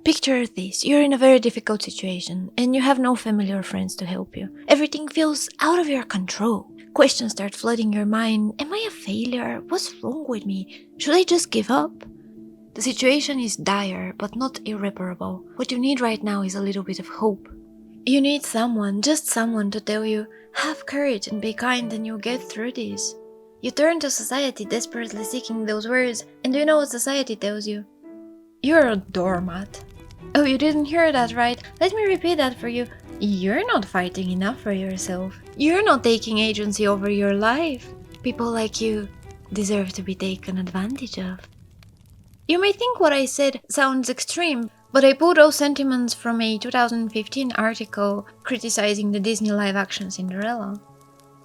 Picture this, you're in a very difficult situation and you have no family or friends to help you. Everything feels out of your control. Questions start flooding your mind. Am I a failure? What's wrong with me? Should I just give up? The situation is dire, but not irreparable. What you need right now is a little bit of hope. You need someone, just someone to tell you, have courage and be kind and you'll get through this. You turn to society desperately seeking those words, and do you know what society tells you? You're a doormat. Oh, you didn't hear that right? Let me repeat that for you. You're not fighting enough for yourself. You're not taking agency over your life. People like you deserve to be taken advantage of. You may think what I said sounds extreme, but I pulled those sentiments from a 2015 article criticizing the Disney live-action Cinderella.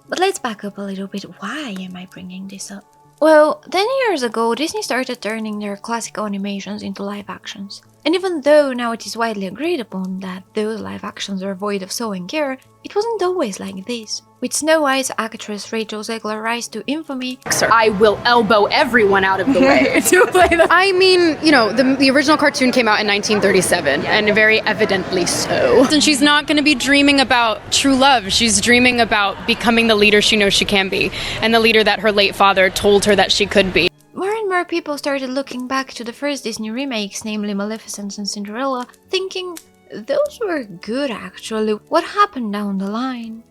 But let's back up a little bit. Why am I bringing this up? Well, 10 years ago, Disney started turning their classical animations into live actions. And even though now it is widely agreed upon that those live actions are void of soul and care, it wasn't always like this. With Snow White's actress Rachel Zegler rise to infamy, I will elbow everyone out of the way to play that. I mean, you know, the original cartoon came out in 1937, and very evidently so. And she's not going to be dreaming about true love. She's dreaming about becoming the leader she knows she can be, and the leader that her late father told her that she could be. More and more people started looking back to the first Disney remakes, namely Maleficent and Cinderella, thinking, those were good actually, what happened down the line?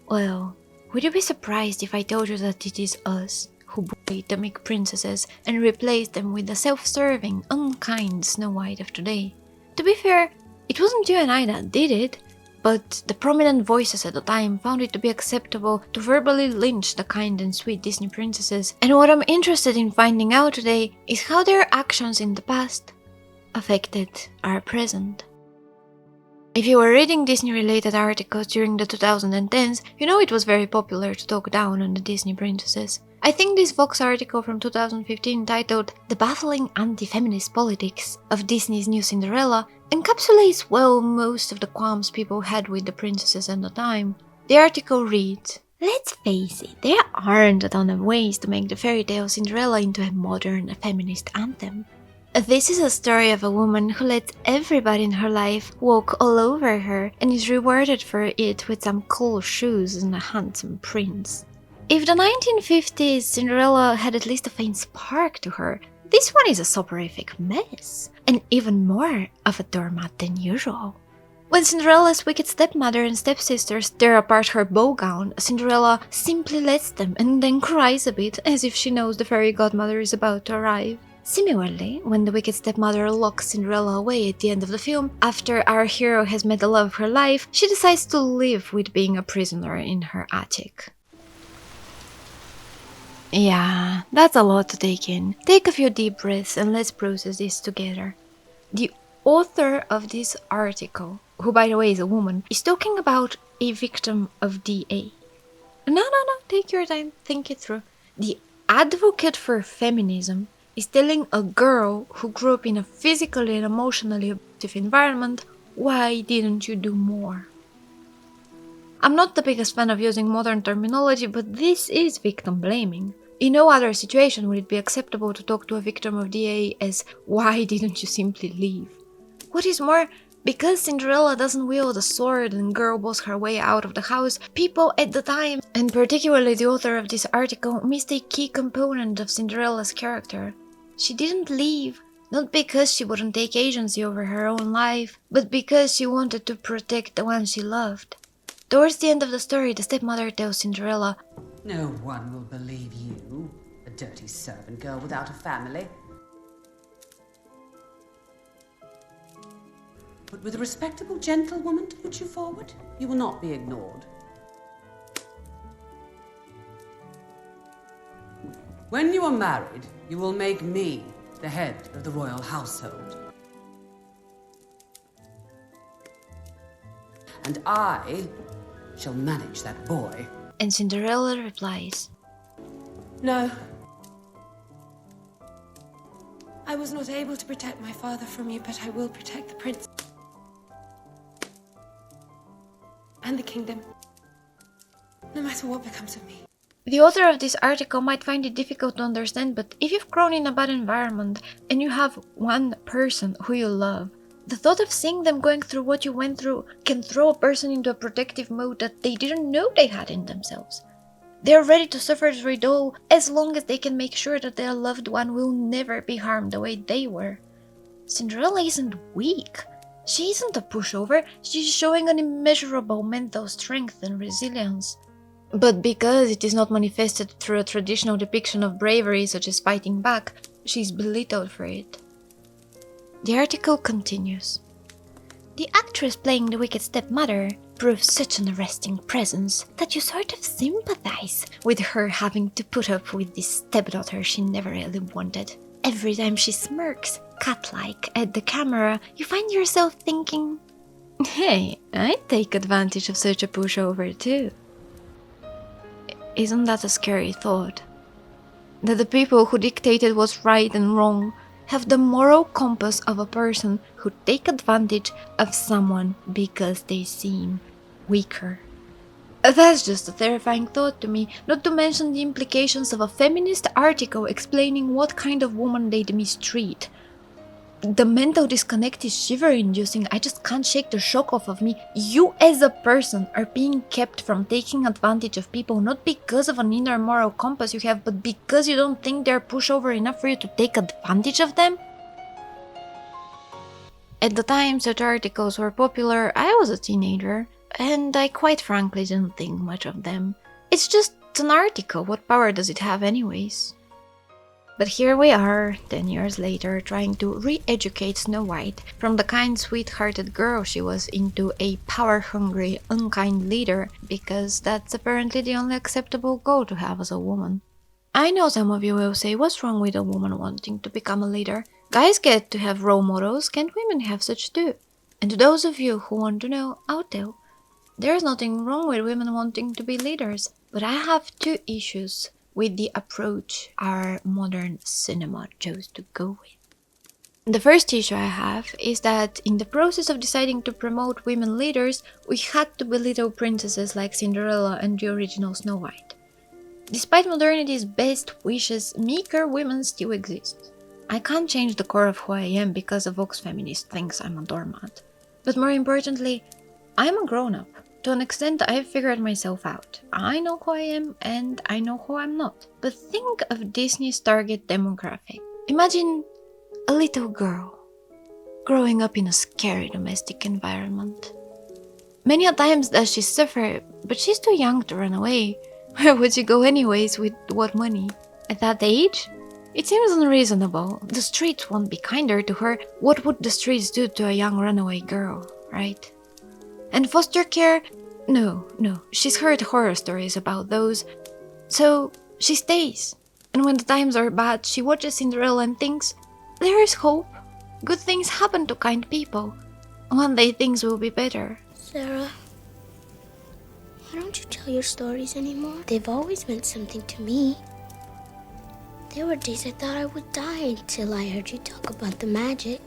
Well, would you be surprised if I told you that it is us who bullied the meek princesses and replaced them with the self-serving, unkind Snow White of today? To be fair, it wasn't you and I that did it, but the prominent voices at the time found it to be acceptable to verbally lynch the kind and sweet Disney princesses, and what I'm interested in finding out today is how their actions in the past affected our present. If you were reading Disney-related articles during the 2010s, you know it was very popular to talk down on the Disney princesses. I think this Vox article from 2015 titled "The Baffling Anti-Feminist Politics of Disney's New Cinderella" encapsulates well most of the qualms people had with the princesses at the time. The article reads, "Let's face it, there aren't a ton of ways to make the fairy tale Cinderella into a modern feminist anthem. This is a story of a woman who lets everybody in her life walk all over her and is rewarded for it with some cool shoes and a handsome prince. If the 1950s Cinderella had at least a faint spark to her, this one is a soporific mess, and even more of a doormat than usual. When Cinderella's wicked stepmother and stepsisters tear apart her ball gown, Cinderella simply lets them and then cries a bit as if she knows the fairy godmother is about to arrive. Similarly, when the wicked stepmother locks Cinderella away at the end of the film, after our hero has met the love of her life, she decides to live with being a prisoner in her attic." Yeah, that's a lot to take in. Take a few deep breaths and let's process this together. The author of this article, who by the way is a woman, is talking about a victim of DA. No, take your time, think it through. The advocate for feminism is telling a girl who grew up in a physically and emotionally abusive environment, why didn't you do more? I'm not the biggest fan of using modern terminology, but this is victim blaming. In no other situation would it be acceptable to talk to a victim of DA as, why didn't you simply leave? What is more, because Cinderella doesn't wield a sword and girl boss her way out of the house, people at the time, and particularly the author of this article, missed a key component of Cinderella's character. She didn't leave, not because she wouldn't take agency over her own life, but because she wanted to protect the one she loved. Towards the end of the story, the stepmother tells Cinderella, "No one will believe you, a dirty servant girl without a family. But with a respectable gentlewoman to put you forward, you will not be ignored. When you are married, you will make me the head of the royal household. And I shall manage that boy." and Cinderella replies, "No. I was not able to protect my father from you, but I will protect the prince and the kingdom, no matter what becomes of me." The author of this article might find it difficult to understand, but if you've grown in a bad environment and you have one person who you love The thought of seeing them going through what you went through can throw a person into a protective mode that they didn't know they had in themselves. They are ready to suffer through it all as long as they can make sure that their loved one will never be harmed the way they were. Cinderella isn't weak. She isn't a pushover. She's showing an immeasurable mental strength and resilience. But because it is not manifested through a traditional depiction of bravery such as fighting back, she's belittled for it. The article continues. The actress playing the wicked stepmother proves such an arresting presence that you sort of sympathize with her having to put up with this stepdaughter she never really wanted. Every time she smirks, cat-like, at the camera, you find yourself thinking, hey, I'd take advantage of such a pushover too. Isn't that a scary thought? That the people who dictated what's right and wrong have the moral compass of a person who take advantage of someone because they seem weaker. That's just a terrifying thought to me, not to mention the implications of a feminist article explaining what kind of woman they'd mistreat. The mental disconnect is shiver-inducing. I just can't shake the shock off of me. You as a person are being kept from taking advantage of people not because of an inner moral compass you have, but because you don't think they're pushover enough for you to take advantage of them? At the time such articles were popular, I was a teenager, and I quite frankly didn't think much of them. It's just an article, what power does it have anyways? But here we are, 10 years later, trying to re-educate Snow White from the kind, sweet-hearted girl she was into a power-hungry, unkind leader, because that's apparently the only acceptable goal to have as a woman. I know some of you will say, what's wrong with a woman wanting to become a leader? Guys get to have role models, can't women have such too? And to those of you who want to know, I'll tell. There's nothing wrong with women wanting to be leaders, but I have two issues with the approach our modern cinema chose to go with. The first issue I have is that in the process of deciding to promote women leaders, we had to belittle princesses like Cinderella and the original Snow White. Despite modernity's best wishes, meeker women still exist. I can't change the core of who I am because a Vox feminist thinks I'm a doormat. But more importantly, I'm a grown-up. To an extent, I've figured myself out. I know who I am and I know who I'm not. But think of Disney's target demographic. Imagine a little girl growing up in a scary domestic environment. Many a times does she suffer, but she's too young to run away. Where would she go anyways, with what money? At that age? It seems unreasonable. The streets won't be kinder to her. What would the streets do to a young runaway girl, right? And foster care? No, she's heard horror stories about those. So, she stays. And when the times are bad, she watches Cinderella and thinks, there is hope. Good things happen to kind people. One day things will be better. Sarah, why don't you tell your stories anymore? They've always meant something to me. There were days I thought I would die until I heard you talk about the magic.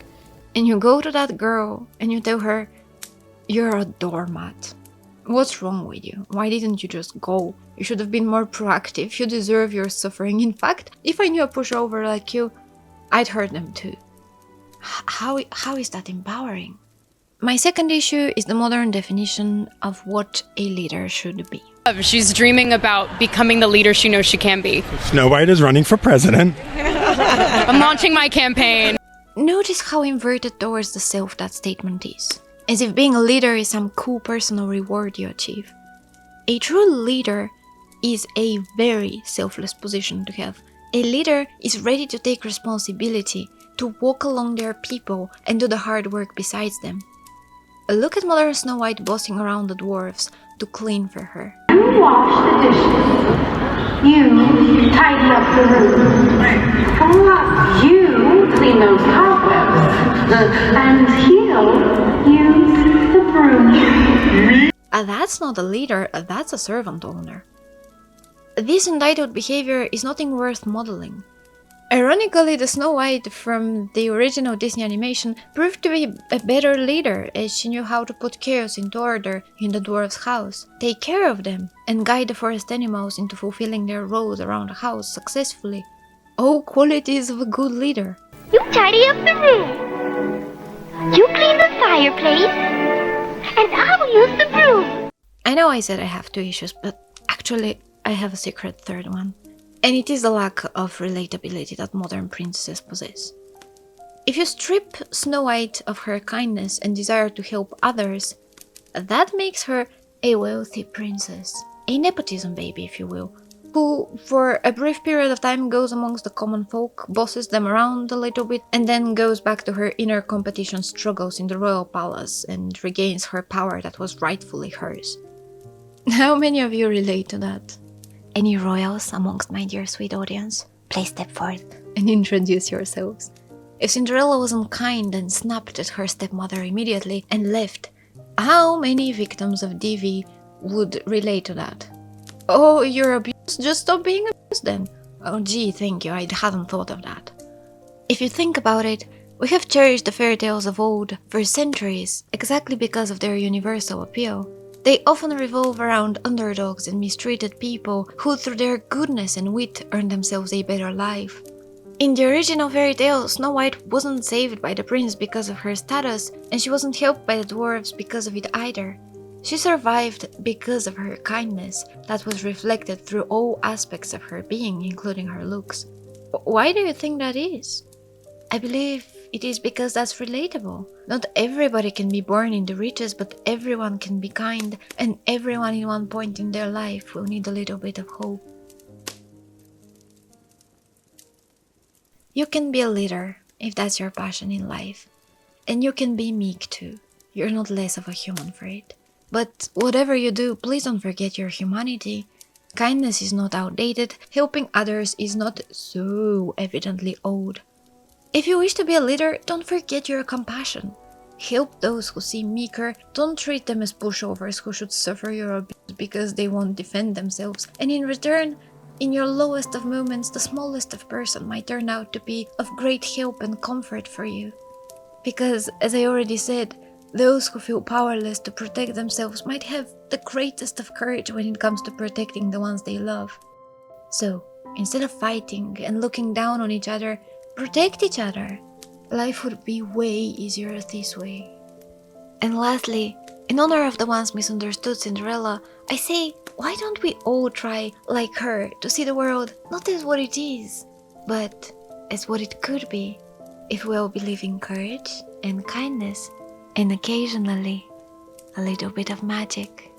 And you go to that girl and you tell her, you're a doormat. What's wrong with you? Why didn't you just go? You should have been more proactive. You deserve your suffering. In fact, if I knew a pushover like you, I'd hurt them too. How is that empowering? My second issue is the modern definition of what a leader should be. She's dreaming about becoming the leader she knows she can be. Snow White is running for president. I'm launching my campaign. Notice how inverted towards the self that statement is. As if being a leader is some cool personal reward you achieve. A true leader is a very selfless position to have. A leader is ready to take responsibility, to walk along their people and do the hard work besides them. Look at modern Snow White bossing around the dwarves to clean for her. You wash the dishes. You tidy up the room. You clean those cobwebs. And he'll use the broom. That's not a leader, that's a servant owner. This entitled behavior is nothing worth modeling. Ironically, the Snow White from the original Disney animation proved to be a better leader, as she knew how to put chaos into order in the dwarves' house, take care of them, and guide the forest animals into fulfilling their roles around the house successfully. All qualities of a good leader. You tidy up the room. You clean the fireplace, and I will use the broom. I know I said I have 2 issues, but actually I have a secret third one. And it is the lack of relatability that modern princesses possess. If you strip Snow White of her kindness and desire to help others, that makes her a wealthy princess. A nepotism baby, if you will, who for a brief period of time goes amongst the common folk, bosses them around a little bit, and then goes back to her inner competition struggles in the royal palace and regains her power that was rightfully hers. How many of you relate to that? Any royals amongst my dear sweet audience? Please step forth and introduce yourselves. If Cinderella wasn't kind and snapped at her stepmother immediately and left, how many victims of DV would relate to that? Oh, you're abused? Just stop being abused then. Oh gee, thank you, I hadn't thought of that. If you think about it, we have cherished the fairy tales of old for centuries exactly because of their universal appeal. They often revolve around underdogs and mistreated people who through their goodness and wit earn themselves a better life. In the original fairy tale, Snow White wasn't saved by the prince because of her status, and she wasn't helped by the dwarves because of it either. She survived because of her kindness that was reflected through all aspects of her being, including her looks. Why do you think that is? I believe it is because that's relatable. Not everybody can be born in the riches, but everyone can be kind, and everyone in one point in their life will need a little bit of hope. You can be a leader, if that's your passion in life. And you can be meek too. You're not less of a human for it. But whatever you do, please don't forget your humanity. Kindness is not outdated, helping others is not so evidently old. If you wish to be a leader, don't forget your compassion. Help those who seem meeker, don't treat them as pushovers who should suffer your abuse because they won't defend themselves, and in return, in your lowest of moments, the smallest of person might turn out to be of great help and comfort for you. Because, as I already said, those who feel powerless to protect themselves might have the greatest of courage when it comes to protecting the ones they love. So, instead of fighting and looking down on each other, protect each other. Life would be way easier this way. And lastly, in honor of the once misunderstood Cinderella, I say, why don't we all try, like her, to see the world not as what it is, but as what it could be, if we all believe in courage and kindness, and occasionally a little bit of magic.